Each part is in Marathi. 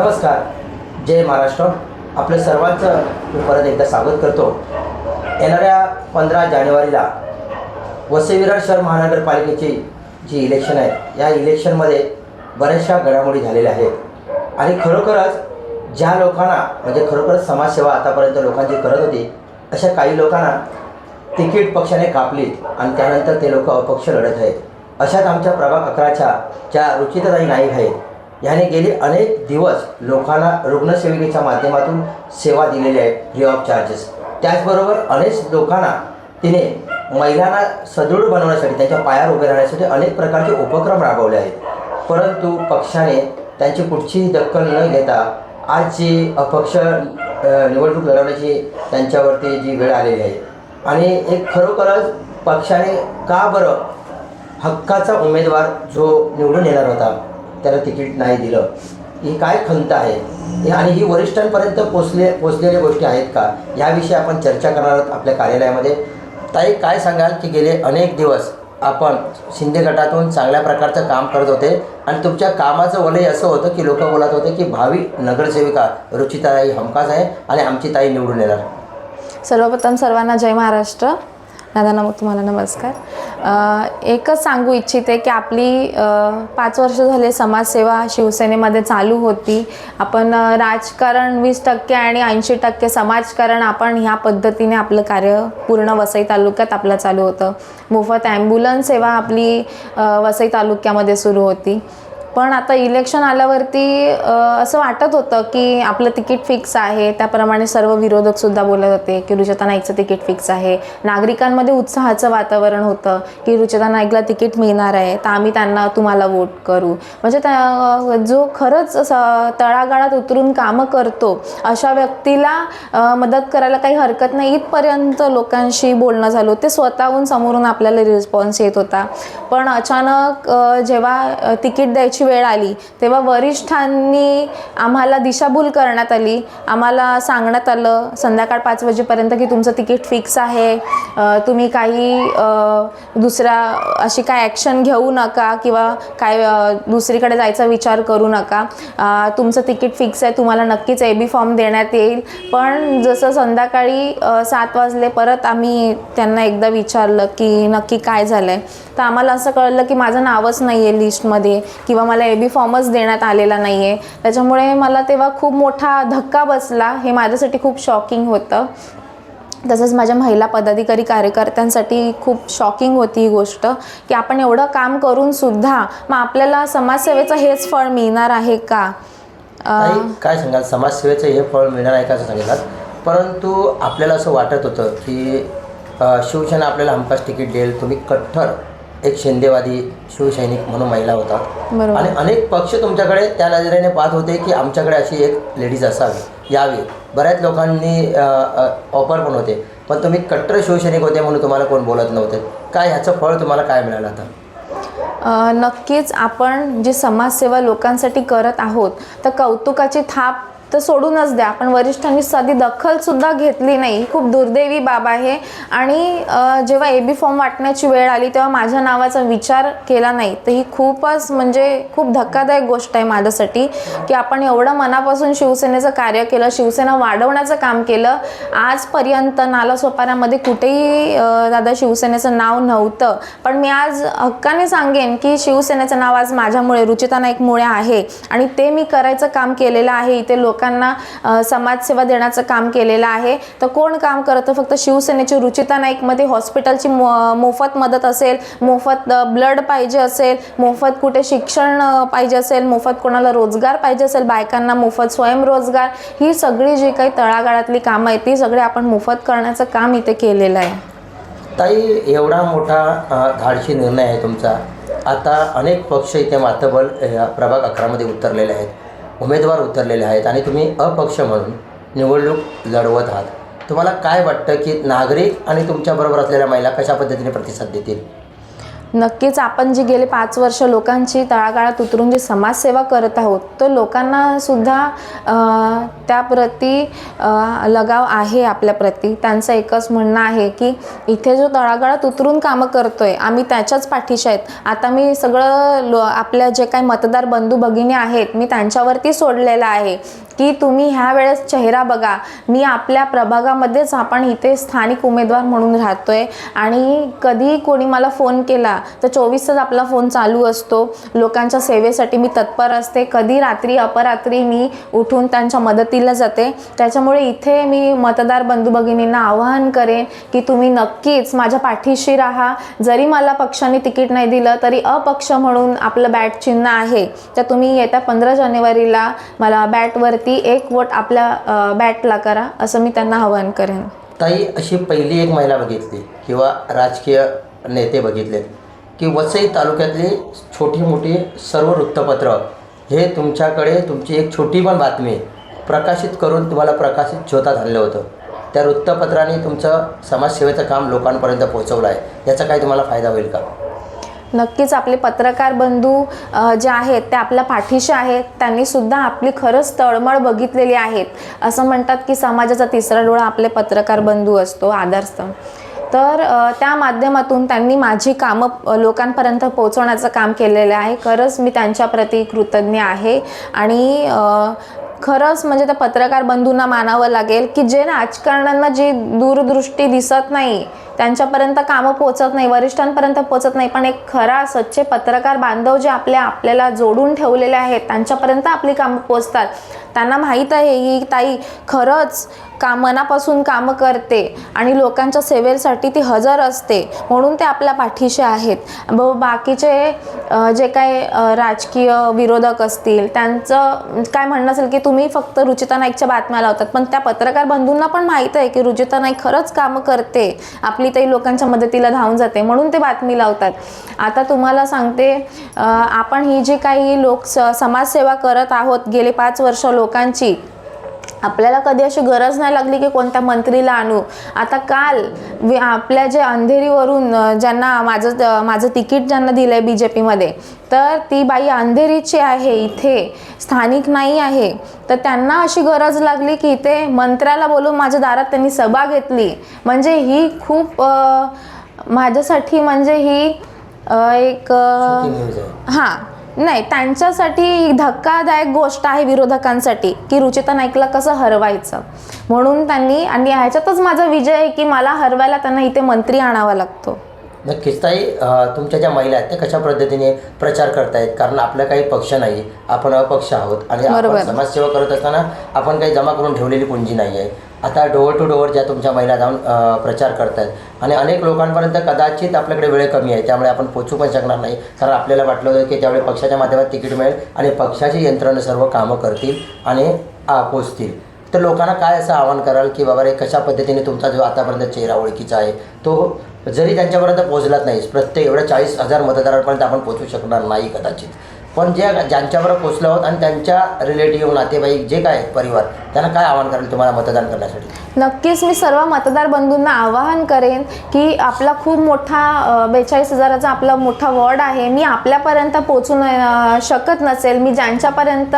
नमस्कार, जय महाराष्ट्र. आपलं सर्वांचं मी परत एकदा स्वागत करतो. येणाऱ्या 15 जानेवारीला वसई विरार शहर महानगरपालिकेची जी इलेक्शन आहे, या इलेक्शनमध्ये बऱ्याचशा घडामोडी झालेल्या आहेत आणि खरोखरच ज्या लोकांना म्हणजे खरोखरच समाजसेवा आतापर्यंत लोकांची करत होती, अशा काही लोकांना तिकीट पक्षाने कापली आणि त्यानंतर ते लोक अपक्ष लढत आहेत. अशाच आमच्या प्रभाग 11च्या ज्या रुचिताताई नाईक आहेत, ह्याने गेली अनेक दिवस लोकांना रुग्णसेविकेच्या माध्यमातून सेवा दिलेली आहे फ्री ऑफ चार्जेस. त्याचबरोबर अनेक लोकांना तिने महिलांना सदृढ बनवण्यासाठी, त्यांच्या पायावर उभे राहण्यासाठी अनेक प्रकारचे उपक्रम राबवले आहेत. परंतु पक्षाने त्यांची कुठचीही दखल न घेता आज जी अपक्ष निवडणूक लढवण्याची त्यांच्यावरती जी वेळ आलेली आहे आणि एक खरोखरच पक्षाने का बरं हक्काचा उमेदवार जो निवडून येणार होता त्याला तिकीट नाही दिलं, ही काय खंत आहे आणि ही वरिष्ठांपर्यंत पोचलेल्या गोष्टी आहेत का, याविषयी आपण चर्चा करणार आहोत आपल्या कार्यालयामध्ये. ताई, काय सांगाल की गेले अनेक दिवस आपण शिंदे गटातून चांगल्या प्रकारचं काम करत होते आणि तुमच्या कामाचं वलय असं होतं की लोक बोलत होते की भावी नगरसेविका रुचिताताई हमखास आहे आणि आमची ताई निवडून येणार. सर्वप्रथम सर्वांना जय महाराष्ट्र. दादा तुम्हाला नमस्कार. एकच सांगू इच्छिते की आपली 5 वर्ष झाले समाजसेवा शिवसेनेमध्ये चालू होती. आपण राजकारण 20% आणि 80% समाजकारण आपण ह्या पद्धतीने आपलं कार्य पूर्ण वसई तालुक्यात आपलं चालू होतं. मोफत ॲम्ब्युलन्स सेवा आपली वसई तालुक्यामध्ये सुरू होती. पण आता इलेक्शन आल्यावरती असं वाटत होतं की आपलं तिकीट फिक्स आहे. त्याप्रमाणे सर्व विरोधकसुद्धा बोलत होते की रुचिता नाईकचं तिकीट फिक्स आहे. नागरिकांमध्ये उत्साहाचं वातावरण होतं की रुचिता नाईकला तिकीट मिळणार आहे, तर आम्ही तुम्हाला वोट करू. म्हणजे जो खरंच तळागाळात उतरून कामं करतो अशा व्यक्तीला मदत करायला काही हरकत नाही, इथपर्यंत लोकांशी बोलणं झालं. ते स्वतःहून समोरून आपल्याला रिस्पॉन्स येत होता. पण अचानक जेव्हा तिकीट द्यायची वेळ आली तेव्हा वरिष्ठांनी आम्हाला दिशाभूल करण्यात आली. आम्हाला सांगण्यात आलं संध्याकाळ 5 वाजेपर्यंत की तुमचं तिकीट फिक्स आहे, तुम्ही काही दुसरा अशी काय ॲक्शन घेऊ नका किंवा काय दुसरीकडे जायचा विचार करू नका, तुमचं तिकीट फिक्स आहे, तुम्हाला नक्कीच AB फॉर्म देण्यात येईल. पण जसं संध्याकाळी 7 वाजले परत आम्ही त्यांना एकदा विचारलं की नक्की काय झालं आहे, तर आम्हाला असं कळलं की माझं नावच नाही आहे लिस्टमध्ये किंवा मला AB फॉर्मच देण्यात आलेला नाही आहे. त्याच्यामुळे मला तेव्हा खूप मोठा धक्का बसला. हे माझ्यासाठी खूप शॉकिंग होतं. तसंच माझ्या महिला पदाधिकारी कार्यकर्त्यांसाठी खूप शॉकिंग होती ही गोष्ट की आपण एवढं काम करूनसुद्धा मग आपल्याला समाजसेवेचं हेच फळ मिळणार आहे का. काय सांगाल, समाजसेवेचं हे फळ मिळणार आहे का असं सांगितलं, परंतु आपल्याला असं वाटत होतं की शिवसेना आपल्याला हमखास तिकीट देईल. तुम्ही कट्टर एक शिंदेवादी शिवसैनिक म्हणून महिला होता आणि अनेक पक्ष तुमच्याकडे त्या नजरेने पाहत होते की आमच्याकडे अशी एक लेडीज असावी, यावी. बऱ्याच लोकांनी ऑफर पण होते, पण तुम्ही कट्टर शिवसैनिक होते म्हणून तुम्हाला कोण बोलत नव्हते. काय ह्याचं फळ तुम्हाला काय मिळालं आता? नक्कीच आपण जी समाजसेवा लोकांसाठी करत आहोत तर कौतुकाची थाप तर सोडूनच द्या, पण वरिष्ठांनी साधी दखलसुद्धा घेतली नाही. खूप दुर्दैवी बाब आहे. आणि जेव्हा AB फॉर्म वाटण्याची वेळ आली तेव्हा माझ्या नावाचा विचार केला नाही, तर ही खूपच म्हणजे खूप धक्कादायक गोष्ट आहे माझ्यासाठी की आपण एवढं मनापासून शिवसेनेचं कार्य केलं, शिवसेना वाढवण्याचं काम केलं. आजपर्यंत नालासोपाऱ्यामध्ये कुठेही दादा शिवसेनेचं नाव नव्हतं, पण मी आज हक्काने सांगेन की शिवसेनेचं नाव आज माझ्यामुळे, रुचिता नाईकमुळे आहे आणि ते मी करायचं काम केलेलं आहे. इथे लोकांना समाजसेवा देण्याचं काम केलेलं आहे. तर कोण काम करतं? फक्त शिवसेनेची रुचिता नाईकमध्ये हॉस्पिटलची मोफत मदत असेल, मोफत ब्लड पाहिजे असेल, मोफत कुठे शिक्षण पाहिजे असेल, मोफत कोणाला रोजगार पाहिजे असेल, बायकांना मोफत स्वयंरोजगार, ही सगळी जी काही तळागाळातली कामं आहेत ती सगळी आपण मोफत करण्याचं काम इथे केलेलं आहे. ताई, एवढा मोठा धाडशी निर्णय आहे तुमचा. आता अनेक पक्ष इथे मातब्बल प्रभाग 11मध्ये उतरलेले आहेत, उमेदवार उतरलेले आहेत आणि तुम्ही अपक्ष म्हणून निवडणूक लढवत आहात. तुम्हाला काय वाटतं की नागरिक आणि तुमच्याबरोबर असलेल्या महिला कशा पद्धतीने प्रतिसाद देतील? नक्कीच आपण जी गेले 5 वर्ष लोकांची तळागाळात उतरून जी समाजसेवा करत आहोत तर लोकांना सुद्धा त्याप्रती लगाव आहे आपल्याप्रती. त्यांचं एकच म्हणणं आहे की इथे जो तळागाळात उतरून कामं करतोय आम्ही त्याच्याच पाठीशी आहेत. आता मी सगळं आपल्या जे काही मतदार बंधू भगिनी आहेत मी त्यांच्यावरती सोडलेलं आहे की तुम्ही ह्या वेळेस चेहरा बघा. मी आपल्या प्रभागामध्येच आपण इथे स्थानिक उमेदवार म्हणून राहतोय आणि कधी कोणी मला फोन केला तर 24 तास आपला फोन चालू असतो. लोकांच्या सेवेसाठी मी तत्पर असते. कधी रात्री अपरात्री मी उठून त्यांच्या मदतीला जाते. त्याच्यामुळे इथे मी मतदार बंधू भगिनींना आवाहन करेन की तुम्ही नक्कीच माझ्या पाठीशी राहा. जरी मला पक्षाने तिकीट नाही दिलं तरी अपक्ष म्हणून आपलं बॅट चिन्ह आहे तर तुम्ही येत्या 15 जानेवारीला मला बॅटवरती 1 वोट आपल्या बॅटला करा असं मी त्यांना आवाहन करेन. ताई, अशी पहिली एक महिला बघितली किंवा राजकीय नेते बघितले की वसई तालुक्यातली छोटी मोठी सर्व वृत्तपत्र हे तुमच्याकडे तुमची एक छोटी पण बातमी प्रकाशित करून तुम्हाला प्रकाशित ज्योतात आणलं होतं. त्या वृत्तपत्राने तुमचं समाजसेवेचं काम लोकांपर्यंत पोहोचवलं आहे. याचा काही तुम्हाला फायदा होईल का? नक्कीच आपले पत्रकार बंधू जे आहेत ते आपल्या पाठीशी आहेत. त्यांनी सुद्धा आपली खरंच तळमळ बघितलेली आहेत. असं म्हणतात की समाजाचा तिसरा डोळा आपले पत्रकार बंधू असतो, आधारस्तंभ. तर त्या माध्यमातून त्यांनी माझी कामं लोकांपर्यंत पोहोचवण्याचं काम केलेलं आहे. खरंच मी त्यांच्याप्रती कृतज्ञ आहे आणि खरंच म्हणजे त्या पत्रकार बंधूंना मानावं लागेल की जे राजकारण्यांना जी दूरदृष्टी दिसत नाही, त्यांच्यापर्यंत कामं पोचत नाही, वरिष्ठांपर्यंत पोचत नाही, पण एक खरा सच्चे पत्रकार बांधव जे आपल्याला जोडून ठेवलेले आहेत त्यांच्यापर्यंत आपली कामं पोचतात. त्यांना माहीत आहे ही ताई खरंच मनापासून कामं करते आणि लोकांच्या सेवेसाठी ती हजर असते म्हणून ते आपल्या पाठीशी आहेत. बाकीचे जे काही राजकीय विरोधक असतील त्यांचं काय म्हणणं असेल की तुम्ही फक्त रुचिता नाईकच्या बातम्या लावतात, पण त्या पत्रकार बंधूंना पण माहीत आहे की रुचिता नाईक खरंच कामं करते, आपली ताई लोकांच्या मदतीला धावून जाते म्हणून ते बातमी लावतात. आता तुम्हाला सांगते आपण ही जी काही समाजसेवा करत आहोत गेली 5 वर्ष लोकांची, आपल्याला कधी अशी गरज नाही लागली की कोणत्या मंत्रीला आणू. आता काल आपल्या जे अंधेरीवरून ज्यांना माझं तिकीट ज्यांना दिलं आहे BJPमध्ये तर ती बाई अंधेरीची आहे, इथे स्थानिक नाही आहे. तर त्यांना अशी गरज लागली की इथे मंत्र्याला बोलून माझ्या दारात त्यांनी सभा घेतली. म्हणजे ही खूप माझ्यासाठी म्हणजे ही एक नाही त्यांच्यासाठी धक्कादायक गोष्ट आहे विरोधकांसाठी की रुचिता नाईकला कसं हरवायचं. म्हणून त्यांनी आणि ह्याच्यातच माझा विजय आहे की मला हरवायला त्यांना इथे मंत्री आणावा लागतो. नक्कीच ताई, तुमच्या ज्या महिला आहेत त्या कशा पद्धतीने प्रचार करतायत? कारण आपला काही पक्ष नाही, आपण अपक्ष आहोत आणि आपण समाजसेवा करत असताना आपण काही जमा करून ठेवलेली पुंजी नाही आहे. आता डोअर टू डोअर ज्या तुमच्या महिला जाऊन प्रचार करतायत आणि अनेक लोकांपर्यंत कदाचित आपल्याकडे वेळ कमी आहे त्यामुळे आपण पोचू पण शकणार नाही. कारण आपल्याला वाटलं होतं की त्यावेळी पक्षाच्या माध्यमात तिकीट मिळेल आणि पक्षाची यंत्रणा सर्व कामं करतील आणि पोचतील. तर लोकांना काय असं आवाहन कराल की बाबा रे कशा पद्धतीने तुमचा जो आतापर्यंत चेहरा ओळखीचा आहे तो जरी त्यांच्यापर्यंत पोहोचलाच नाही, प्रत्येक एवढ्या 40,000 मतदारांपर्यंत आपण पोहोचू शकणार नाही कदाचित, पण ज्यांच्याबरोबर पोचलो आहोत आणि त्यांच्या रिलेटिव्ह नातेवाईक जे काय परिवार त्यांना काय आवाहन कराल तुम्हाला मतदान करण्यासाठी? नक्कीच मी सर्व मतदार बंधूंना आवाहन करेन की आपला खूप मोठा 42,000चा आपला मोठा वॉर्ड आहे. मी आपल्यापर्यंत पोचू शकत नसेल, मी ज्यांच्यापर्यंत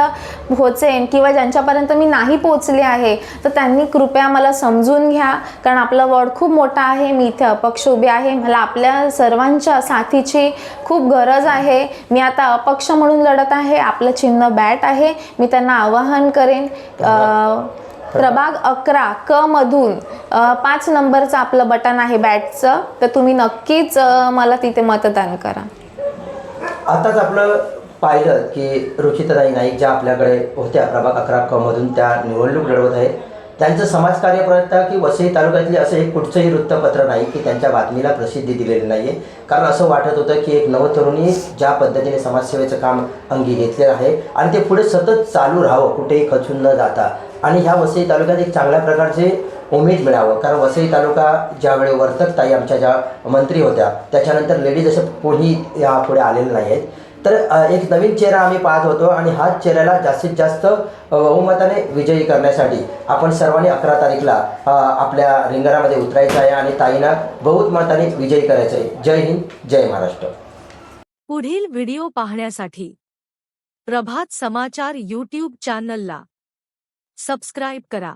पोचेन किंवा ज्यांच्यापर्यंत मी नाही पोचले आहे तर त्यांनी कृपया मला समजून घ्या. कारण आपला वॉर्ड खूप मोठा आहे, मी इथे अपक्ष उभी आहे, मला आपल्या सर्वांच्या साथीची खूप गरज आहे. मी आता अपक्ष म्हणून लढत आहे, आपलं चिन्ह बॅट आहे. मी त्यांना आवाहन करेन प्रभाग 11 क मधून 5 नंबरचं आपलं बटन आहे बॅटचं, तर तुम्ही नक्कीच मला तिथे मतदान करा. आताच आपलं पाहिलं की रुचिताताई नाईक ज्या आपल्याकडे होत्या प्रभाग 11 क मधून त्या निवडणूक लढवत आहेत. त्यांचं समाजकार्य प्रयत्न की वसई तालुक्यातले असं एक कुठचंही वृत्तपत्र नाही की त्यांच्या बातमीला प्रसिद्धी दिलेली नाही आहे. कारण असं वाटत होतं की एक नवतरुणी ज्या पद्धतीने समाजसेवेचं काम अंगी घेतलेलं आहे आणि ते पुढे सतत चालू राहावं, कुठेही खचून न जाता आणि ह्या वसई तालुक्यात एक चांगल्या प्रकारचे उमेद मिळावं. कारण वसई तालुका ज्यावेळी वर्तक ताई आमच्या ज्या मंत्री होत्या त्याच्यानंतर लेडीज असं कोणी यापुढे आलेलं नाही आहेत. तर एक नवीन चेहरा आम्ही पाहत होतो आणि हाच चेहऱ्याला जास्तीत जास्त बहुमताने विजयी करण्यासाठी आपण सर्वांनी 11 तारीखला आपल्या रिंगणामध्ये उतरायचं आहे आणि ताईंना बहुमताने विजयी करायचं आहे. जय हिंद, जय महाराष्ट्र. पुढील व्हिडिओ पाहण्यासाठी प्रभात समाचार यूट्यूब चॅनलला सबस्क्राईब करा.